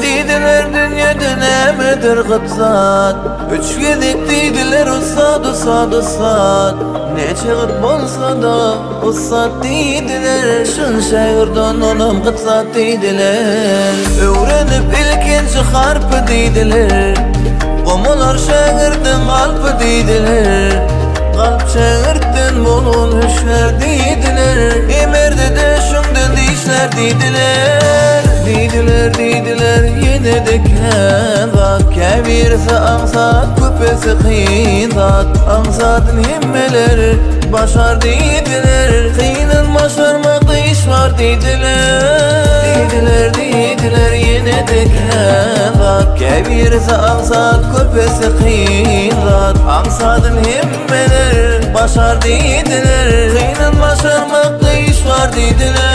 Dediler dünya dönemedir gıpsat, üç gedik dediler usad usad usad. Neçe gıp bolsa da usad dediler, şun şairdan onam gıpsat dediler. Öğrenip ilkinci harpı dediler, qomalar şagirdin kalpı dediler. Kalp şagirdin bolun hüşer dediler, emerde de şundan dişler dediler. Dediler yine de kenzat, kebirse ansat köpesi kıyzat. Ansatın himmeleri başar dediler, kıyının başarmakta iş var dediler. Dediler yine de kenzat, kebirse ansat köpesi kıyzat. Ansatın himmeleri başar dediler, kıyının başarmakta iş var dediler.